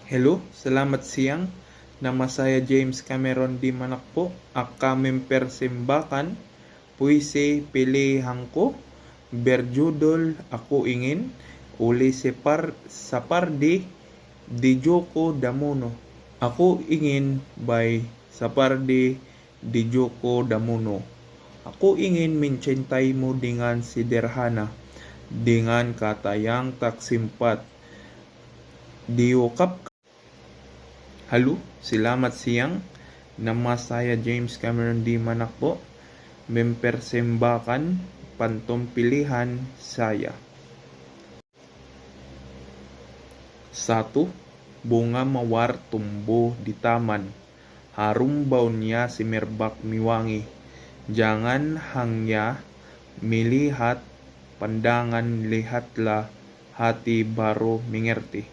Hello, salamat siang. Nama saya James Cameron di Manakpo. Kami persembakan puisi pilihan ko. Berjudul Ako Ingin uli Sapardi di Joko Damono. Ako Ingin by Sapardi di Joko Damono. Ako ingin mencintay mo dengan sederhana, dengan kata yang tak simpat diungkap. Halo, selamat siang. Nama saya James Cameron di Manakpo. Mempersembahkan pantong pilihan saya. 1. Bunga mawar tumbuh di taman. Harum baunya semerbak miwangi. Jangan hanya melihat pandangan, lihatlah hati baru mengerti.